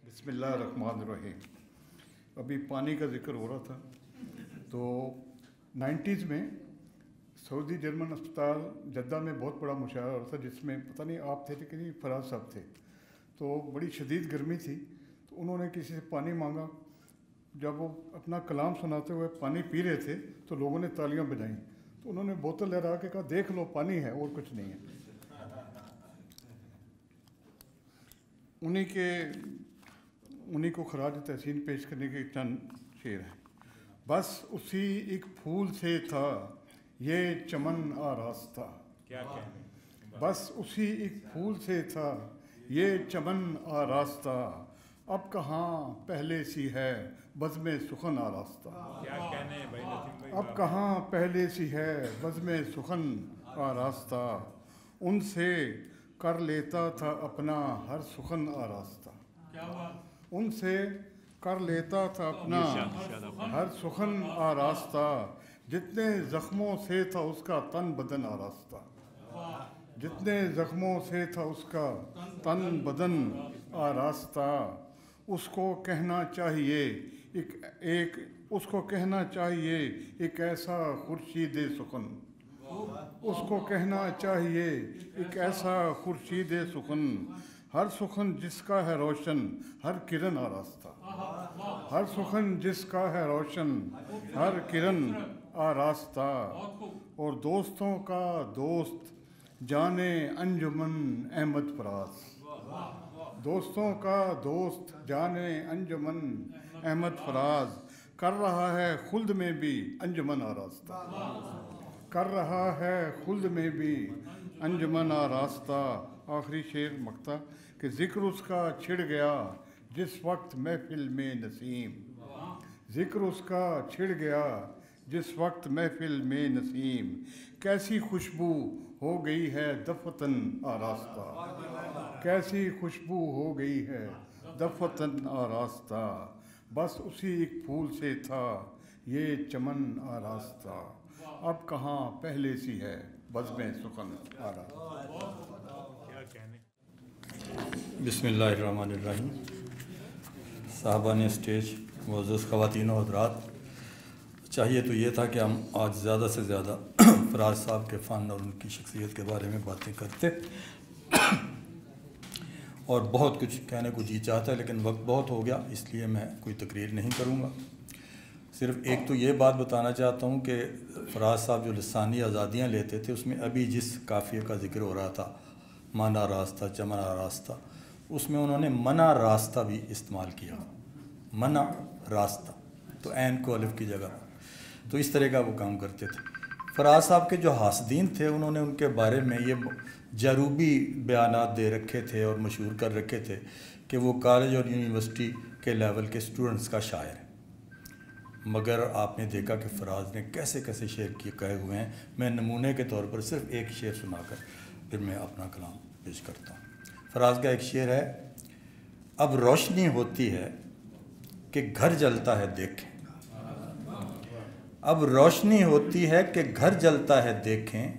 बिस्मिल्लाहिर्रहमानिर्रहीम। अभी पानी का जिक्र हो रहा था तो 90s में सऊदी जर्मन अस्पताल जद्दा में बहुत बड़ा मुशायरा हो रहा था, जिसमें पता नहीं आप थे कि नहीं, फराज साहब थे। तो बड़ी शदीद गर्मी थी तो उन्होंने किसी से पानी मांगा। जब वो अपना कलाम सुनाते हुए पानी पी रहे थे तो लोगों ने तालियां बजाईं। तो उन्होंने बोतल लहरा के कहा, देख लो पानी है और कुछ नहीं है। उन्हीं को खराज तहसीन पेश करने के चंद शेर हैं। बस उसी एक फूल से था ये चमन आरास्ता, क्या कहने, बस उसी एक फूल से था ये चमन आरास्ता, अब कहाँ पहले सी है बज़्म सुखन आरास्ता, क्या कहने भाई, अब कहाँ पहले सी है बज़्म सुखन आरास्ता, उनसे कर लेता था अपना हर सुखन आरास्ता, उनसे कर लेता था अपना हर सुखन आरास्ता, जितने ज़ख्मों से था उसका तन बदन आरास्ता, जितने ज़ख्मों से था उसका तन बदन आरास्ता, उसको कहना चाहिए उसको कहना चाहिए एक ऐसा खुर्शीद सुखन, उसको कहना चाहिए एक ऐसा खुर्शीद सुखन, हर सुखन जिसका है रोशन हर किरण आरास्ता, हर सुखन जिसका है रोशन हर किरण आरास्ता, और दोस्तों का दोस्त जाने अंजुमन अहमद फराज, दोस्तों का दोस्त जाने अंजुमन अहमद फराज, कर रहा है खुल्द में भी अंजुमन आरास्ता, कर रहा है खुल्द में भी अंजुमन आरास्ता। आखिरी शेर मक्ता कि जिक्र उसका छिड़ गया जिस वक्त महफिल में नसीम, जिक्र उसका छिड़ गया जिस वक्त महफिल में नसीम, कैसी खुशबू हो गई है दफतन आरास्ता, कैसी खुशबू हो गई है दफतन आरास्ता, बस उसी एक फूल से था ये चमन आरास्ता, अब कहाँ पहले सी है बज़्म सुखन आरास्ता। बिस्मिल्लाहिर्रहमानिर्रहीम। साहबान स्टेज, मुअज़्ज़ज़ ख़वातीन और हज़रात, चाहिए तो ये था कि हम आज ज़्यादा से ज़्यादा फराज साहब के फ़न और उनकी शख्सियत के बारे में बातें करते और बहुत कुछ कहने को जी चाहता है, लेकिन वक्त बहुत हो गया, इसलिए मैं कोई तकरीर नहीं करूँगा। सिर्फ़ एक तो ये बात बताना चाहता हूँ कि फराज साहब जो लिसानी आज़ादियाँ लेते थे उसमें अभी जिस काफ़िए का जिक्र हो रहा था, माना रास्ता चमना रास्ता, उसमें उन्होंने मना रास्ता भी इस्तेमाल किया, मना रास्ता, तो ऐन को अलिफ की जगह, तो इस तरह का वो काम करते थे। फराज साहब के जो हासदीन थे उन्होंने उनके बारे में ये जारूबी बयानात दे रखे थे और मशहूर कर रखे थे कि वो कॉलेज और यूनिवर्सिटी के लेवल के स्टूडेंट्स का शायर है। मगर आपने देखा कि फराज ने कैसे कैसे शेर किए कहे हुए हैं। मैं नमूने के तौर पर सिर्फ एक शेर सुनाकर फिर मैं अपना कलाम पेश करता हूँ। फराज का एक शेर है, अब रोशनी होती है कि घर जलता है देखें, अब रोशनी होती है कि घर जलता है देखें,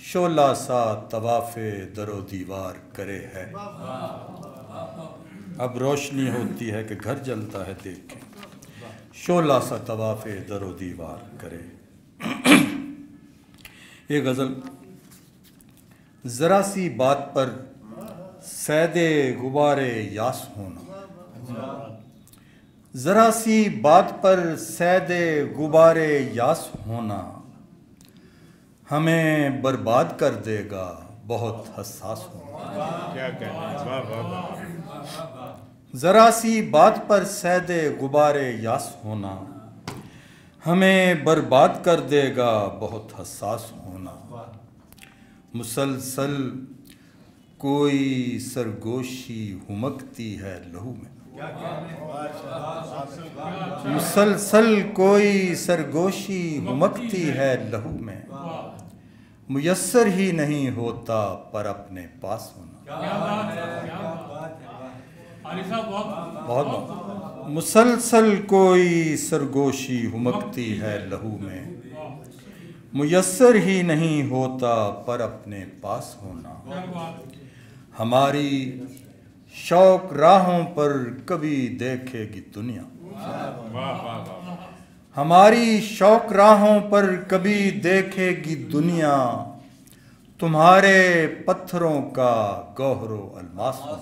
शोला सा तवाफ़े दरो दीवार करे है, अब रोशनी होती है कि घर जलता है देखें, शोला सा तवाफ़े दरो दीवार करे। ये गज़ल, ज़रा सी बात पर सैदे गुबारे यास होना, ज़रा सी बात पर सैदे गुबारे यास होना, हमें बर्बाद कर देगा बहुत हसास होना। क्या कहना, ज़रा सी बात पर सैदे गुबारे यास होना, हमें बर्बाद कर देगा बहुत हसास होना। मुसलसल कोई सरगोशी हुमकती है लहू में, मुसलसल कोई सरगोशी हुमकती है लहू में, मुयस्सर ही नहीं होता पर अपने पास होना। बहुत मुसलसल कोई सरगोशी हुमकती है लहू में, मुयस्सर ही नहीं होता पर अपने पास होना। हमारी शौक राहों पर कभी देखेगी दुनिया। हमारी शौक राहों पर कभी देखेगी दुनिया, तुम्हारे पत्थरों का गौहरो अलमास होना।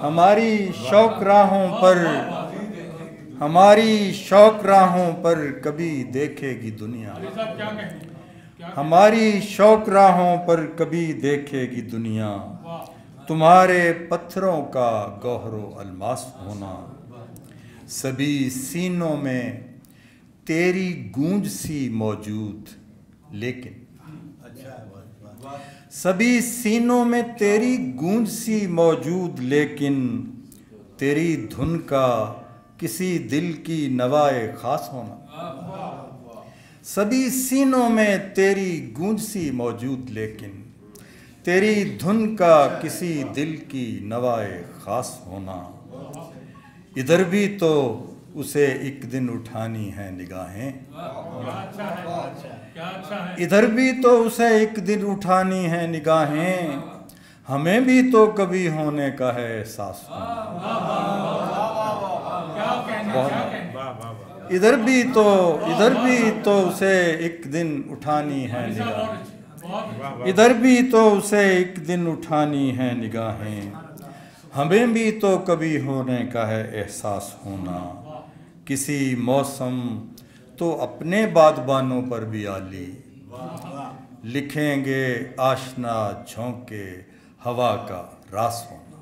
हमारी शौक राहों पर कभी देखेगी दुनिया, हमारी शौक राहों पर कभी देखेगी दुनिया, तुम्हारे पत्थरों का गौहरो अलमास होना। सभी सीनों में तेरी गूंज सी मौजूद, लेकिन सभी सीनों में तेरी गूंज सी मौजूद, लेकिन तेरी धुन का किसी दिल की नवाए खास होना। सभी सीनों में तेरी गूंज सी मौजूद, लेकिन तेरी धुन का किसी दिल की नवाए खास होना। इधर भी तो उसे एक दिन उठानी है निगाहें, इधर भी तो उसे एक दिन उठानी है निगाहें, हमें भी तो कभी होने का है एहसास होना। इधर भी तो उसे एक दिन उठानी है निगाहें, इधर भी तो उसे एक दिन उठानी है निगाहें, हमें भी तो कभी होने का है एहसास होना। किसी मौसम तो अपने बागबानों पर भी आली, लिखेंगे आशना झोंके हवा का रास होना।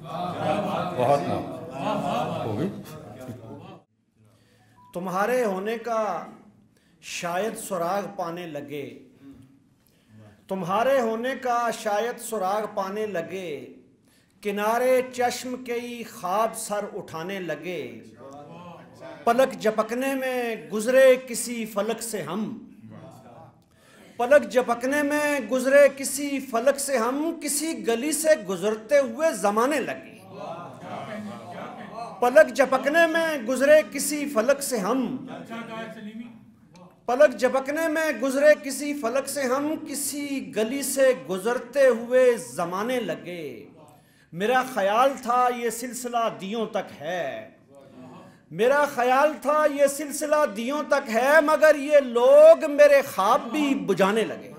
बहुत हो गई। तुम्हारे होने का शायद सुराग पाने लगे, तुम्हारे होने का शायद सुराग पाने लगे, किनारे चश्म के ही ख्वाब सर उठाने लगे। पलक झपकने में गुजरे किसी फलक से हम, पलक झपकने में गुजरे किसी फलक से हम, किसी गली से गुजरते हुए जमाने लगे। पलक झपकने में गुजरे किसी फलक से हम, पलक झपकने में गुजरे किसी फलक से हम, किसी गली से गुजरते हुए जमाने लगे। मेरा ख्याल था ये सिलसिला दियों तक है, मेरा ख्याल था ये सिलसिला दियों तक है, मगर ये लोग मेरे ख्वाब भी बुझाने लगे।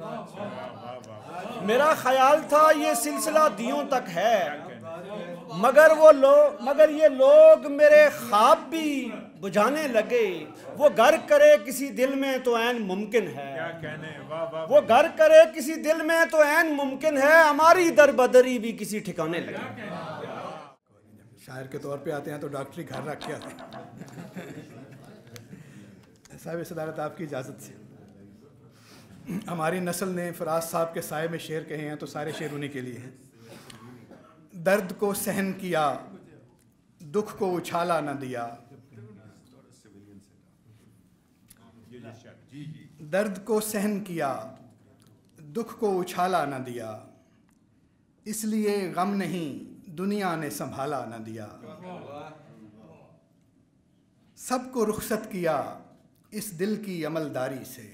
मेरा ख्याल था ये सिलसिला दियों तक है, मगर ये लोग मेरे ख्वाब भी बुझाने लगे। वो घर करे किसी दिल में तो ऐन मुमकिन है, वो घर करे किसी दिल में तो ऐन मुमकिन है, हमारी दरबदरी भी किसी ठिकाने लगे। शायर के तौर पे आते हैं तो डॉक्टरी घर रख के आते हैं। साहिब सदारत आपकी इजाज़त से हमारी नस्ल ने फराज साहब के साए में शेर कहे हैं तो सारे शेर उन्हीं के लिए हैं। दर्द को सहन किया, दुख को उछाला न दिया, दर्द को सहन किया, दुख को उछाला न दिया, इसलिए गम नहीं दुनिया ने संभाला न दिया। सबको रुखसत किया इस दिल की अमलदारी से,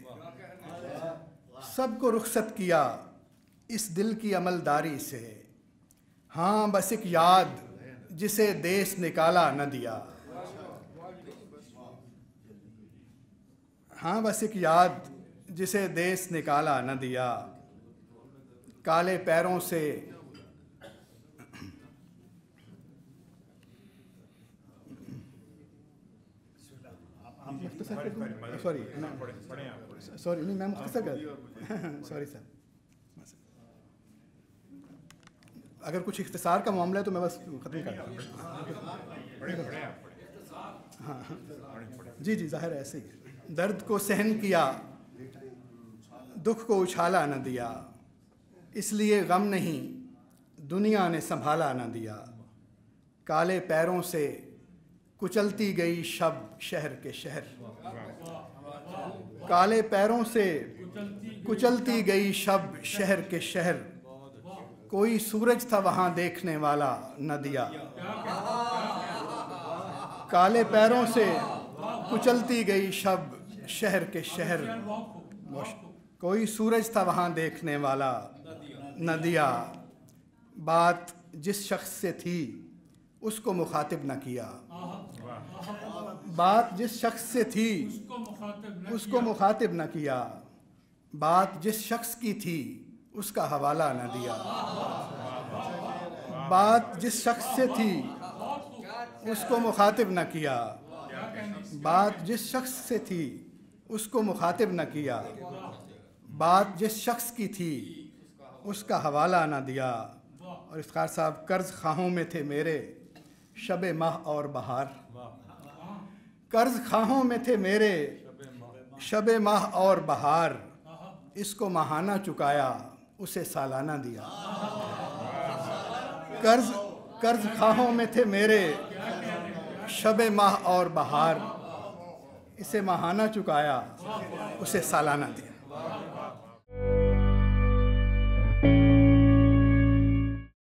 सबको रुखसत किया इस दिल की अमलदारी से। हाँ बस एक याद जिसे देश निकाला न दिया, हाँ बस एक याद जिसे देश निकाला न दिया। काले पैरों से सॉरी नहीं मैं मुख्तसर कर सॉरी सर, अगर कुछ इख्तिसार का मामला है तो मैं बस ख़त्म कर हाँ जी जी जाहिर है ऐसे ही। दर्द को सहन किया, दुख को उछाला न दिया, इसलिए गम नहीं दुनिया ने संभाला न दिया। काले पैरों से कुचलती गई शब शहर के शहर, काले पैरों से कुचलती गई शब शहर के शहर, कोई सूरज था वहाँ देखने वाला न दिया। काले पैरों से कुचलती गई शब शहर के शहर, कोई सूरज था वहाँ देखने वाला न दिया। बात जिस शख्स से थी उसको मुखातिब न किया। बात जिस शख्स से थी उसको मुखातिब न किया। बात जिस शख्स की थी उसका हवाला न दिया। बात जिस शख्स से थी उसको मुखातिब न किया। बात जिस शख्स से थी उसको मुखातिब न किया। बात जिस शख्स की थी उसका हवाला न दिया। और इफ्तार साहब, कर्ज खाहों में थे मेरे शबे माह और बहार। कर्ज खाहों में थे मेरे शबे माह और बहार। इसको माहाना चुकाया उसे सालाना दिया। कर्ज खाहों में थे मेरे शबे माह और बहार। इसे माहाना चुकाया उसे सालाना दिया।